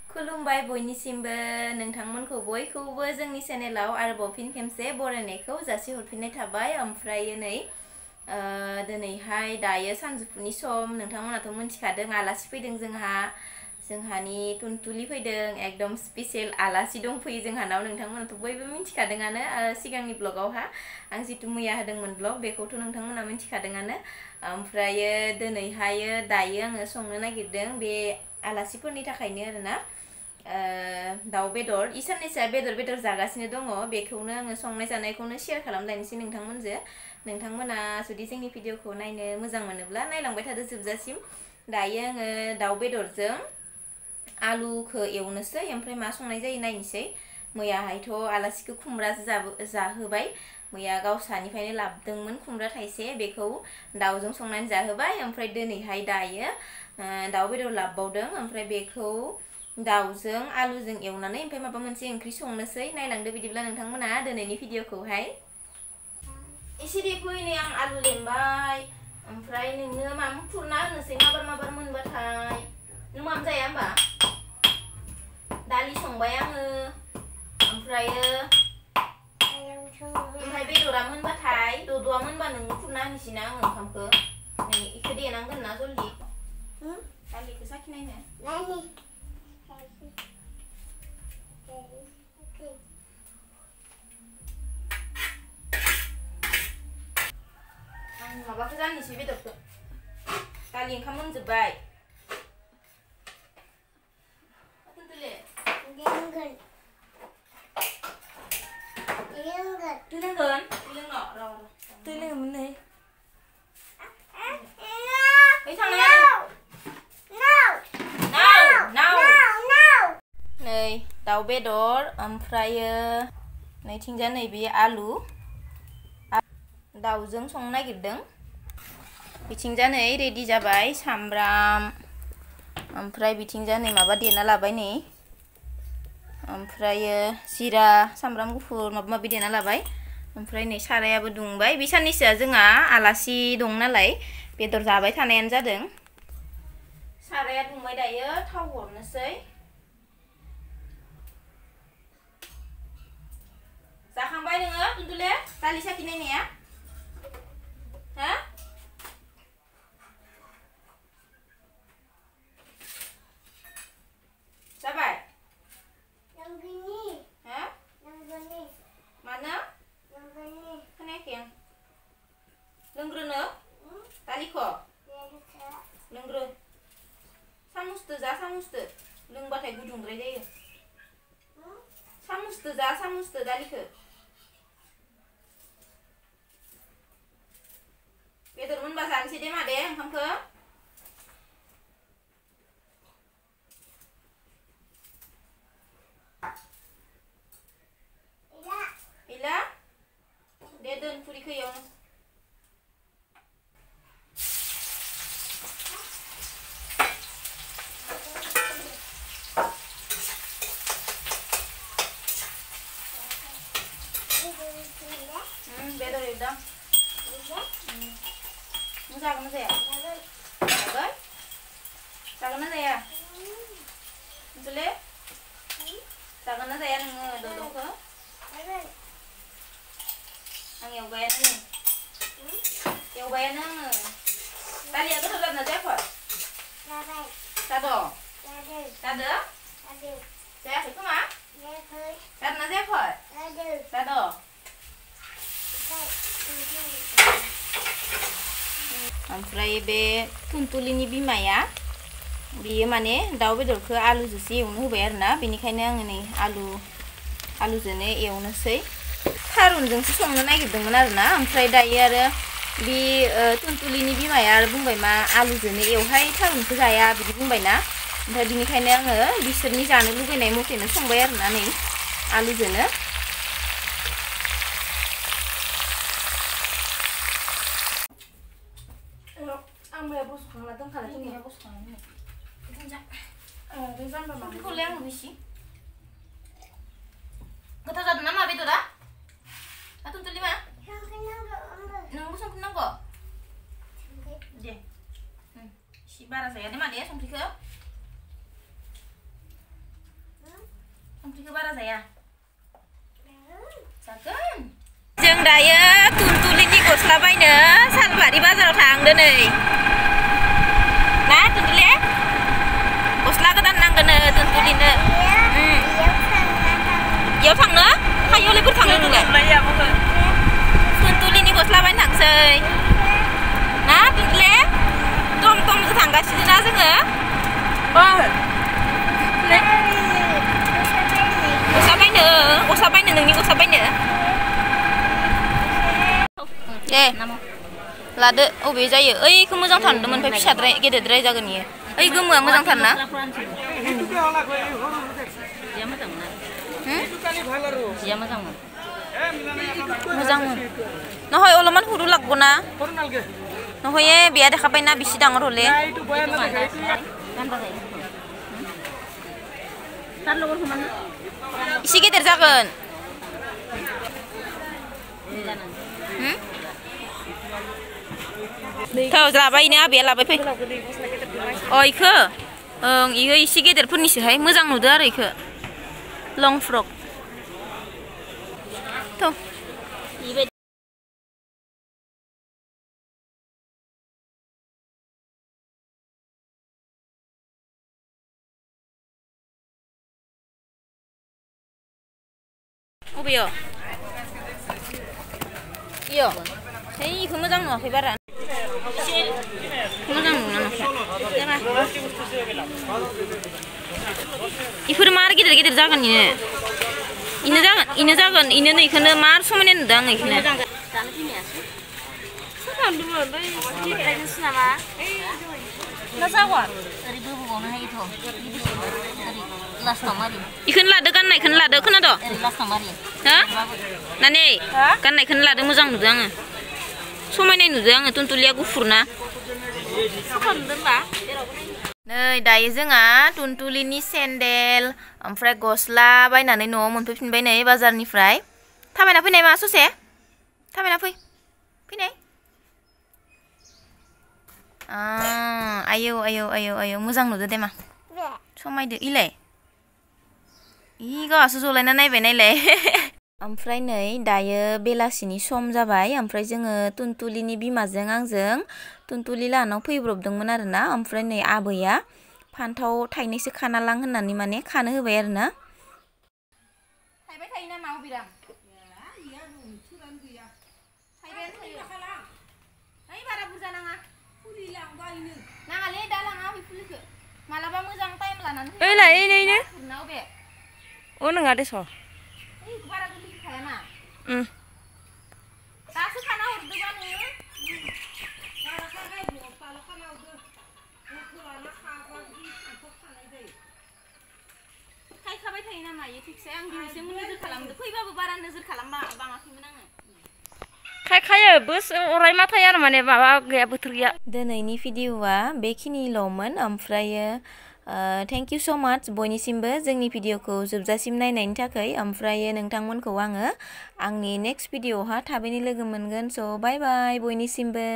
खुलुमबाय बयनिसिमबो नोंथांमोनखौ बयखौबो जोंनि चेनेलाव आरोबाव फिन खेमसे बरायनायखौ जासिहरफिननाय थाबाय। ओमफ्राय नै दिनैहाय दायो सानजौफुनि सम नोंथांमोनाथ' मिथिखादों आलासि फैदों जोंहानि टुनटुलि फैदों एकदम स्पेशल आलासि दंफैयो जोंहानाव नोंथांमोनाथ' बयबो मिथिखादोंआनो सिगांनि ब्लगावहा आं जितु मैया होदोंमोन ब्लग बेखौथ' नोंथांमोना मिथिखादोंआनो। ओमफ्राय दिनैहाय दायो आङो संनो नागिरदों बे आलासिफोरनि थाखायनो आरोना दाउ बेदर साननैसोआ बेदर जागासिनो दङ बेखौनो आङो संनाय जानायखौनो शेयार खालामलायनोसै नोंथांमोना जुदि जोंनि भिडिअखौ नायनो मोजां मोनोब्ला नायलांबाय थादो जोबजासिम। दायो आङो दाउ बेदरजों आलुखौ एवनोसै ओमफ्राय मा संनाय जायो नायनोसै। मैयाहायथ' आलासिखौ खुमब्रासो जाहोबाय मैया गावसानिफ्रायनो लाबोदोंमोन खुमब्रा थाइसे बेखौ दाउजों संनानै जाहोबाय। ओमफ्राय दिनैहाय दायो दाउ बेदर लाबोबावदों ओमफ्राय बेखौ दाउजों आलुजों एवनानै ओमफ्राय माबा मोनसे ओंख्रि संनोसै नायलांदो बिदिब्ला नोंथांमोना दिनैनि भिडिअखौहाय। एसे दे फैनै आं आलु लेमबाय ओमफ्राय नोंनो माबा खुरना होनोसै माबार मोनबाथाय नों माम जाया होमबा दालि संबाय आङो ओमफ्राय बेदरा मोनबाथाय दद'आ मोनबा नोंनो खुरना होनोसैना आङो ओंखामखौ नै इखौ देनांगोन ना जल्दि दालिखौ साखिनायनो आं माबाखौ जानोसै बेदरखौ दालि ओंखाम मोनजोब्बाय नै दाउ बेदर ओमफ्रायो नैथिंजा नैबे आलु दाउजों संनो नागिरदों बिथिंजा नै रेडि जाबाय सामब्राम ओमफ्राय बिथिंजा नै माबा देना लाबाय नै ओमफ्रायो जिरा सामब्राम गुफुर माबा माबि देना लाबाय। ओमफ्राय नै सारायाबो दुंबाय बे साननैसोआ जोंहा आलासि दं नालाय बेदर जाबाय थानायानो जादों। साराया दुंबाय दायो थाव हरनोसै जाखांबाय नोङो टुनटुले दालि साखिनायनाया हा जाबाय हा मानो खोनायाखै आं लोंग्रोनो दालिखौ लोंग्रो सामुसदो जा सामुसदो लोंबाथाय गुदुंद्राय जायो सामुसदो जा सामुसदो दालिखौ बेदर मोनबा जानोसै दे मादे ओंखामखौ इला दे दोन खुरिखौ इयावनो बेदर एवदों नों जागोन ना जाया जागोन ना जाया टुनटुले जागोन ना जाया नोङो दद'खौ आं एवबायानो आङो दालिया गोथाव जादोंना जायाखै जादों जायाखै खोमा जादोंना जायाखै जादों ओमफ्राय बे टुनटुलिनि बिमाया बियो माने दाउ बेदरखौ आलुजोंसो एवनो होबाय आरोना बेनिखायनो आङो नै आलुजोंनो एवनोसै थारुनजोंसो संनो नागिरदोंमोन आरोना ओमफ्राय दायो आरो बे टुनटुलिनि बिमाया आरो बुंबाय मा आलुजोंनो एवहाय थारुनखौ जाया बिदि बुंबायना ओमफ्राय बिनिखायनो आङो बिसोरनि जानो लुबैनाय मथेनो संबाय आरोना नै आलुजोंनो आं मैया बसखांना दोनखानाय मैया बसखांनानै संख्रिखौलाय आङो बेसे गोथाव जादों ना मा बेदरा टुनटुलि मा नोंबो संख्रि नांगौ दे एसे बारा जाया दे माने संख्रिखौ बारा जाया जागोन जों दायो तुलतुलिनि गस्ला बायनो सालबारि बाजाराव थांदो नै ना तुलतुलि गस्ला गोदान नांगोन तुलतुलिनो इयाव थांनो हायावलाय बोरै थांनो नोंलाय तुलतुलिनि गस्ला बायनो थांसै ना तुलतुलि टम टमजों थांगासिनो ना जोङो गस्ला बायनो नोंनि गस्ला बायनो दे लादो अबे जायो ओइखौ मोजां थांदोंमोन ओमफ्राय फिसाद्राय गेदेरद्राय जागोन इयो ओइ गोमोआ मोजांथार ना मोजांमोन নহয় অলপমান সৰু লাগব না নহয় বিয়া দেখা পাই না বেছি ডাঙৰ হলে इसे गेदेर जागोन लाबाय नो आबैया लाबाय फै इखो ओं इयो इसे गेदेरफोरनिसोहाय मोजां नुदो आरो इखो लं फ्रक अबेयो इयो है इखौ मोजां नुवाखै बारा मोजां नुना इफोर मार गिदिर गिदिर जागोन इनो जागोन नै इखौनो मार समायना नुदों आं इखौनो इखौनो लादो गाननायखौनो लादो खोनादो हा नानि गाननायखौनो लादो मोजां नुदों आङो समायनाय नुदों आङो तुलतुलिया गुफुर ना नै दायो जोंहा तुलतुलिनि सेन्देल ओमफ्राय गस्ला बायनानै न'आव मोनफैफिनबाय नै बाजारनिफ्राय थाबायना फैनाय मा ससे थाबायना फैनाय आयौ आयौ आयौ आयौ मोजां नुदो दे मा समायदो इलाय गावासो जलायना नायबाय नायलाय ओमफ्राय नै दायो बेलासिनि सम जाबाय ओमफ्राय जोङो तुलतुलिनि बिमाजों आंजों तुलतुलि लाहानाव फैब्रबदोंमोन आरोना ओमफ्राय नै आबैया फान्थाव थाइनैसो खाना लां होननानै माने खानो होबाय आरोना थाइबाय थायो नामा अबिराम बारा बुरजा नाङा नाङालै दा लाङा बे फुलिखौ मालाबा मोजां टाइम लानानै नङा दे स बारा गोरलै खायाना दासो खाना हरदोबा नोङो खायखाबाय थायो नामा इयो थिगसे आं दिनैसो नोजोर खालामदो फैबाबो बारा नोजोर बाङाखैमोन आङो खायखायो अरायमा थायो आरो माने माबा गैया बोथोर गैया दिनैनि भिडिअआ बेखिनिल'मोन ओमफ्रायो थेंक इउ स' माच बयनिसिमबो जोंनि भिडिअखौ जोबजासिम नायनायनि थाखाय ओमफ्रायो नोंथांमोनखौ आङो आंनि नेक्स्ट भिडिअआवहा थाबैनो लोगो मोनगोन स' बाय बाय बयनिसिमबो